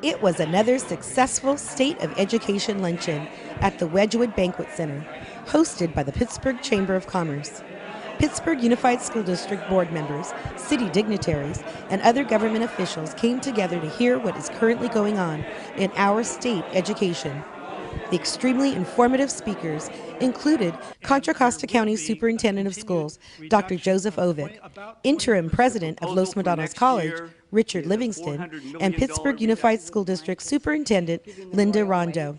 It was another successful State of Education luncheon at the Wedgwood Banquet Center, hosted by the Pittsburgh Chamber of Commerce. Pittsburgh Unified School District board members, city dignitaries, and other government officials came together to hear what is currently going on in our state education. The extremely informative speakers included Contra Costa County Superintendent of Schools, Dr. Joseph Ovick, Interim President of Los Medanos College, Richard Livingston, and Pittsburgh Unified School District Superintendent Linda Rondo.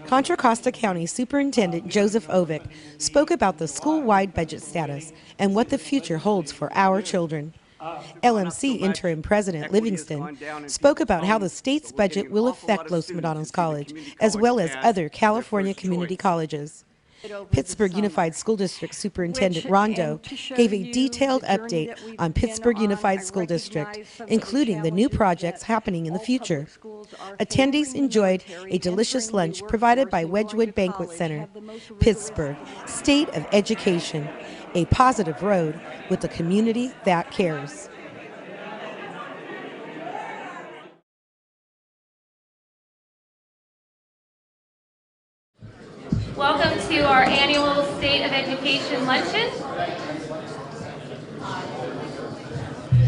Contra Costa County Superintendent Joseph Ovick spoke about the school-wide budget status and what the future holds for our children. LMC Interim President Livingston spoke about how the state's budget will affect Los Medanos College, as well as other California community colleges. Pittsburgh Unified School District Superintendent Rondo gave a detailed update on Pittsburgh Unified School District, including the new projects happening in the future. Attendees enjoyed a delicious lunch provided by Wedgwood Banquet Center. Pittsburgh, State of Education, a positive road with a community that cares. Welcome to our annual State of Education Luncheon.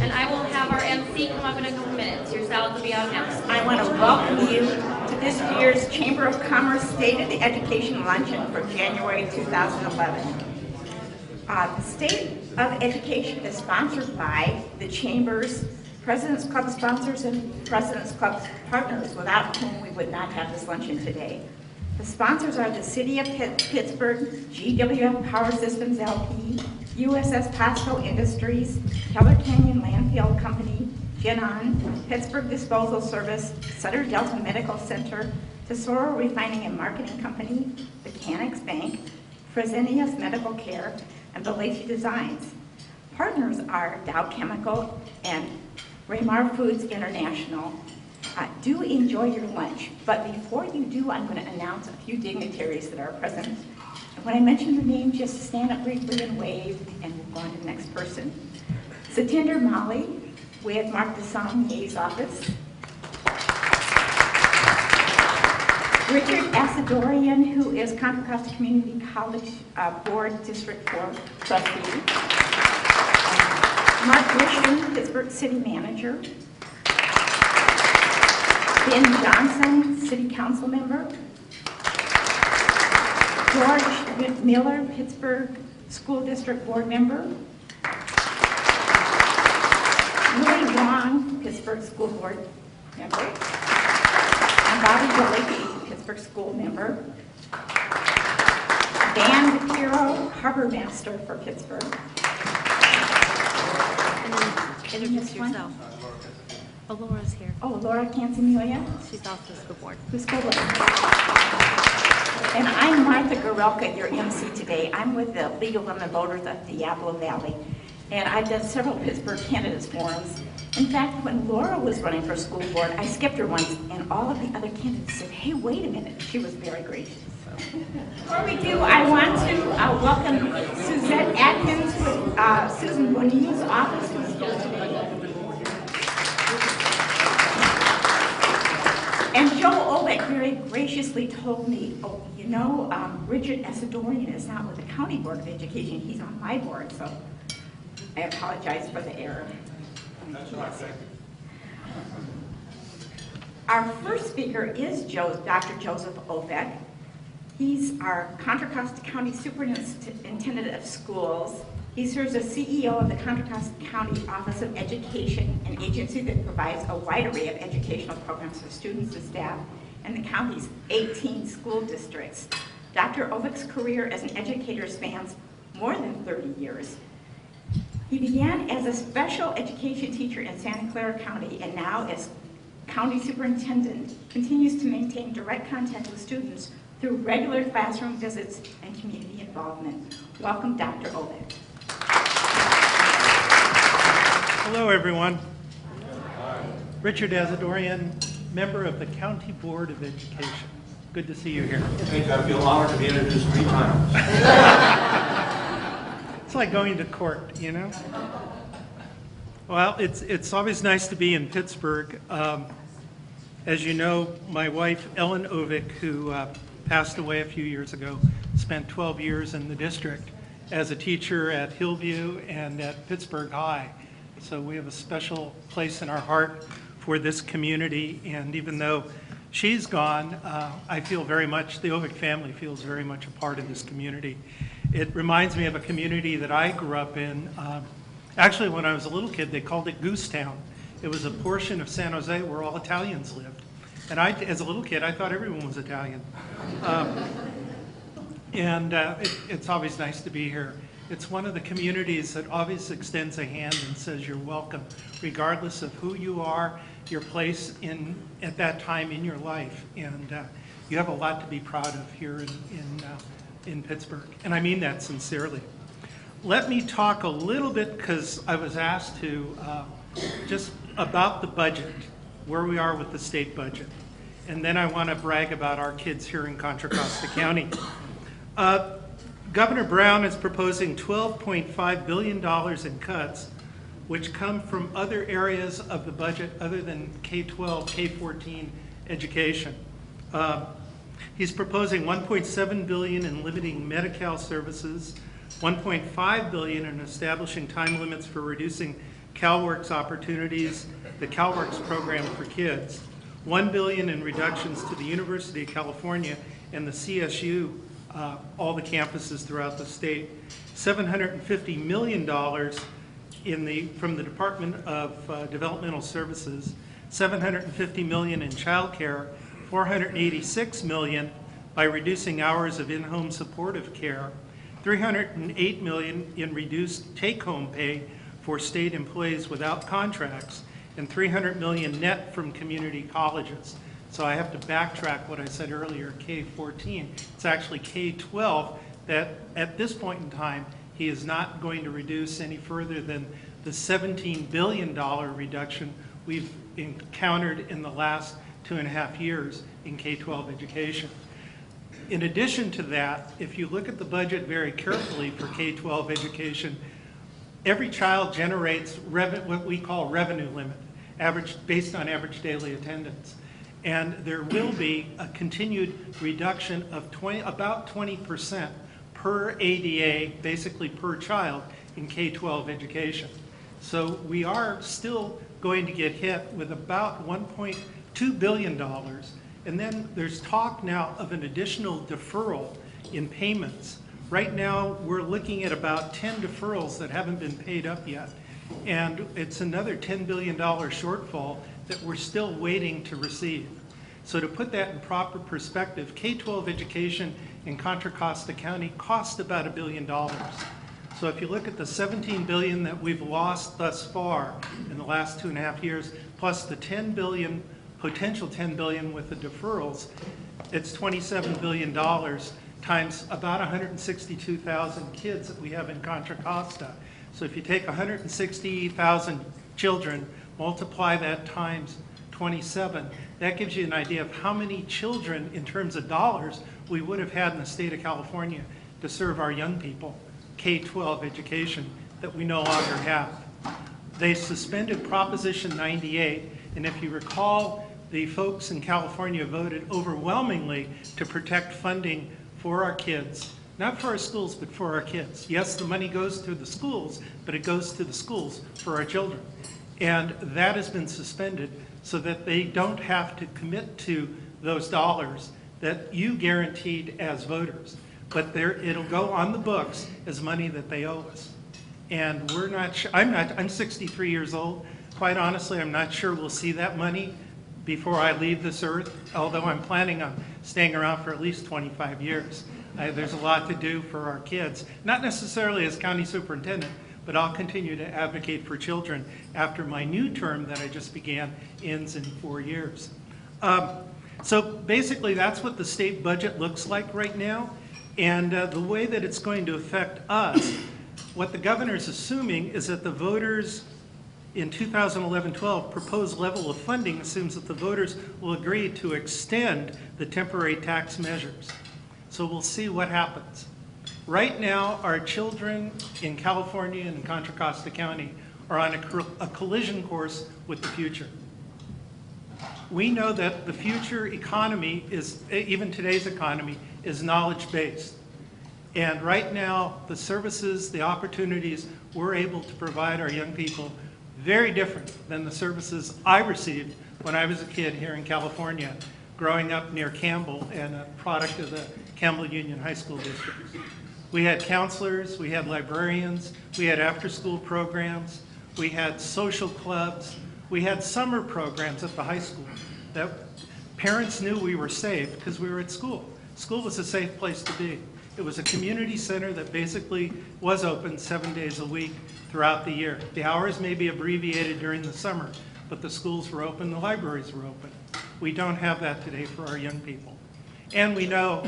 And I will have our MC come up in a couple minutes. Your salad will be out next. I want to welcome you to this year's Chamber of Commerce State of the Education Luncheon for January 2011. The State of Education is sponsored by the Chamber's President's Club sponsors and President's Club partners, without whom we would not have this luncheon today. The sponsors are the City of Pittsburgh, GWF Power Systems LP, USS Pasco Industries, Keller Canyon Landfill Company, Genon, Pittsburgh Disposal Service, Sutter Delta Medical Center, Tesoro Refining and Marketing Company, Mechanics Bank, Fresenius Medical Care, and Belleci Designs. Partners are Dow Chemical and Raymar Foods International. Do enjoy your lunch, but before you do, I'm going to announce a few dignitaries that are present. And when I mention your name, just stand up briefly and wave, and we'll go on to the next person. Satinder Mali with Mark Desaulniers' office. Richard Asadorian, who is Contra Costa Community College Board District 4 trustee. Mark Grisham, Pittsburgh City Manager. Ben Johnson, City Council Member. George Miller, Pittsburgh School District Board Member. Louis Wong, Pittsburgh School Board Member. And Bobby Galicki, Pittsburgh School Member. Dan DePiero, Harbor Master for Pittsburgh. And then introduce yourself. Oh, Laura's here. Oh, Laura Cansamilia. She's off the school board. Who's school board? And I'm Martha Gorelka, your MC today. I'm with the League of Women Voters of Diablo Valley. And I've done several Pittsburgh candidates forums. In fact, when Laura was running for school board, I skipped her once, and all of the other candidates said, hey, wait a minute. She was very gracious. So. Before we do, I want to welcome Suzette Atkins with Susan Bonillo's office, who's here today. And Joe Obeck very graciously told me, oh, you know, Richard Asadorian is not with the County Board of Education. He's on my board, so I apologize for the error. Our first speaker is Dr. Joseph Obeck. He's our Contra Costa County Superintendent of Schools. He serves as CEO of the Contra Costa County Office of Education, an agency that provides a wide array of educational programs for students and staff in the county's 18 school districts. Dr. Ovick's career as an educator spans more than 30 years. He began as a special education teacher in Santa Clara County, and now as county superintendent continues to maintain direct contact with students through regular classroom visits and community involvement. Welcome, Dr. Ovick. Hello, everyone. Richard Asadorian, member of the County Board of Education. Good to see you here. Thank you. I feel honored to be introduced 3 times. It's like going to court, you know? Well, it's always nice to be in Pittsburgh. As you know, my wife, Ellen Ovick, who passed away a few years ago, spent 12 years in the district as a teacher at Hillview and at Pittsburgh High. So we have a special place in our heart for this community, and even though she's gone, I feel very much, the Ovick family feels very much a part of this community. It reminds me of a community that I grew up in. Actually, when I was a little kid, they called it Goose Town. It was a portion of San Jose where all Italians lived. And I, as a little kid, I thought everyone was Italian. It's always nice to be here. It's one of the communities that always extends a hand and says you're welcome, regardless of who you are, your place at that time in your life. And you have a lot to be proud of here in Pittsburgh. And I mean that sincerely. Let me talk a little bit, because I was asked to, just about the budget, where we are with the state budget. And then I want to brag about our kids here in Contra Costa County. Governor Brown is proposing $12.5 billion in cuts, which come from other areas of the budget other than K-12, K-14 education. He's proposing $1.7 billion in limiting Medi-Cal services, $1.5 billion in establishing time limits for reducing CalWORKs opportunities, the CalWORKs program for kids, $1 billion in reductions to the University of California and the CSU, all the campuses throughout the state, $750 million from the Department of Developmental Services, $750 million in child care, $486 million by reducing hours of in-home supportive care, $308 million in reduced take-home pay for state employees without contracts, and $300 million net from community colleges. So I have to backtrack what I said earlier, K-14. It's actually K-12 that at this point in time, he is not going to reduce any further than the $17 billion reduction we've encountered in the last 2.5 years in K-12 education. In addition to that, if you look at the budget very carefully for K-12 education, every child generates what we call revenue limit, based on average daily attendance. And there will be a continued reduction of about 20% per ADA, basically per child, in K-12 education. So we are still going to get hit with about $1.2 billion. And then there's talk now of an additional deferral in payments. Right now, we're looking at about 10 deferrals that haven't been paid up yet. And it's another $10 billion shortfall that we're still waiting to receive. So to put that in proper perspective, K-12 education in Contra Costa County costs about $1 billion. So if you look at the $17 billion that we've lost thus far in the last 2.5 years, plus the $10 billion, potential $10 billion with the deferrals, it's $27 billion times about 162,000 kids that we have in Contra Costa. So if you take 160,000 children, multiply that times 27, that gives you an idea of how many children, in terms of dollars, we would have had in the state of California to serve our young people, K-12 education, that we no longer have. They suspended Proposition 98, and if you recall, the folks in California voted overwhelmingly to protect funding for our kids, not for our schools, but for our kids. Yes, the money goes to the schools, but it goes to the schools for our children. And that has been suspended so that they don't have to commit to those dollars that you guaranteed as voters. But it'll go on the books as money that they owe us. And we're not sure, I'm 63 years old. Quite honestly, I'm not sure we'll see that money before I leave this earth, although I'm planning on staying around for at least 25 years. There's a lot to do for our kids, not necessarily as county superintendent, but I'll continue to advocate for children after my new term that I just began ends in 4 years. So basically that's what the state budget looks like right now, and the way that it's going to affect us, what the governor's assuming is that the voters in 2011-12 proposed level of funding assumes that the voters will agree to extend the temporary tax measures. So we'll see what happens. Right now, our children in California and in Contra Costa County are on a collision course with the future. We know that the future economy is, even today's economy, is knowledge-based. And right now, the services, the opportunities we're able to provide our young people, very different than the services I received when I was a kid here in California, growing up near Campbell and a product of the Campbell Union High School District. We had counselors, we had librarians, we had after-school programs, we had social clubs, we had summer programs at the high school that parents knew we were safe because we were at school. School was a safe place to be. It was a community center that basically was open 7 days a week throughout the year. The hours may be abbreviated during the summer, but the schools were open, the libraries were open. We don't have that today for our young people. And we know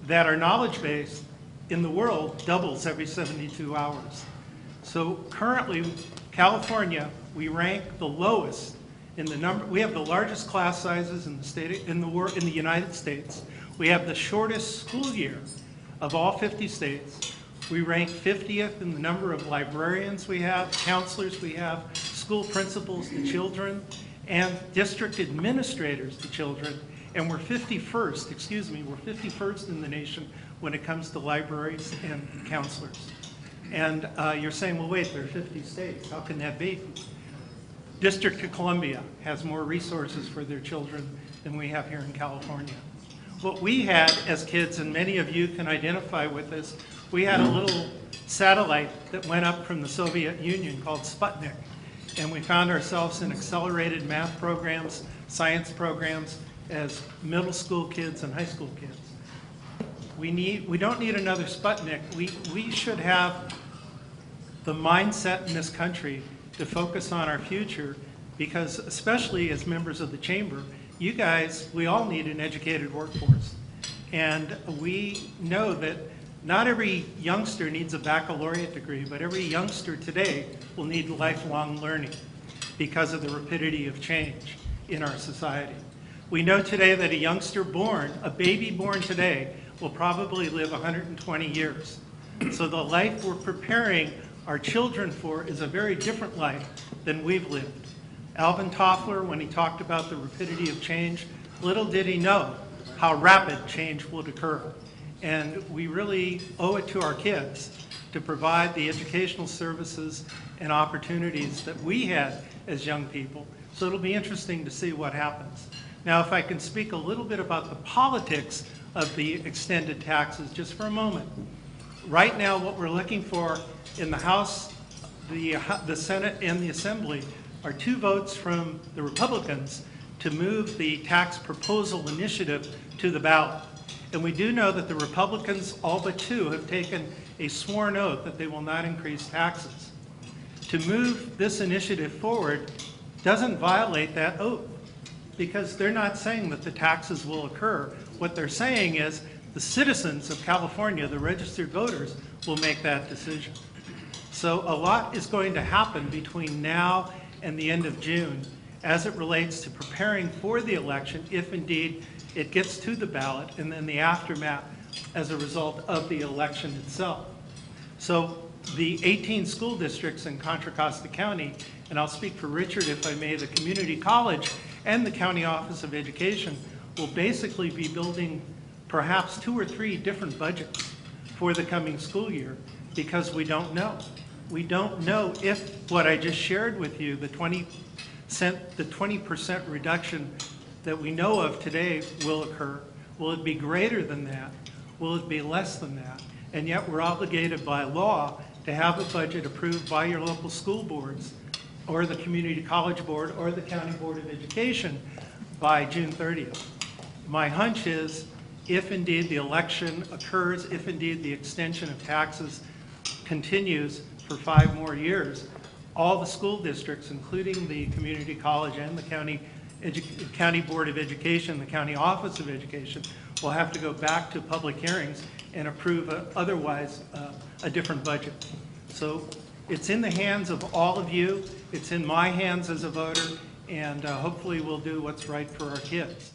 that our knowledge base in the world doubles every 72 hours. So currently, California, we rank the lowest in the number. We have the largest class sizes in the state, in the United States. We have the shortest school year of all 50 states. We rank 50th in the number of librarians we have, counselors we have, school principals to children, and district administrators to children. And we're 51st, we're 51st in the nation when it comes to libraries and counselors. And you're saying, well, wait, there are 50 states. How can that be? District of Columbia has more resources for their children than we have here in California. What we had as kids, and many of you can identify with this, we had a little satellite that went up from the Soviet Union called Sputnik. And we found ourselves in accelerated math programs, science programs, as middle school kids and high school kids. We don't need another Sputnik. We should have the mindset in this country to focus on our future, because especially as members of the chamber, you guys, we all need an educated workforce. And we know that not every youngster needs a baccalaureate degree, but every youngster today will need lifelong learning because of the rapidity of change in our society. We know today that a youngster born, a baby born today, will probably live 120 years. So the life we're preparing our children for is a very different life than we've lived. Alvin Toffler, when he talked about the rapidity of change, little did he know how rapid change would occur. And we really owe it to our kids to provide the educational services and opportunities that we had as young people. So it'll be interesting to see what happens. Now, if I can speak a little bit about the politics of the extended taxes just for a moment. Right now, what we're looking for in the House, the Senate, and the Assembly are 2 votes from the Republicans to move the tax proposal initiative to the ballot. And we do know that the Republicans, all but 2, have taken a sworn oath that they will not increase taxes. To move this initiative forward doesn't violate that oath, because they're not saying that the taxes will occur. What they're saying is the citizens of California, the registered voters, will make that decision. So a lot is going to happen between now and the end of June as it relates to preparing for the election, if indeed it gets to the ballot, and then the aftermath as a result of the election itself. So the 18 school districts in Contra Costa County, and I'll speak for Richard if I may, the community college and the County Office of Education will basically be building perhaps 2 or 3 different budgets for the coming school year, because we don't know. We don't know if what I just shared with you, the 20% reduction that we know of today will occur. Will it be greater than that? Will it be less than that? And yet we're obligated by law to have a budget approved by your local school boards or the community college board or the county board of education by June 30th. My hunch is if indeed the election occurs, if indeed the extension of taxes continues for 5 more years, all the school districts, including the community college and the county board of education, the county office of education, will have to go back to public hearings and approve otherwise a different budget. So it's in the hands of all of you. It's in my hands as a voter, and hopefully we'll do what's right for our kids.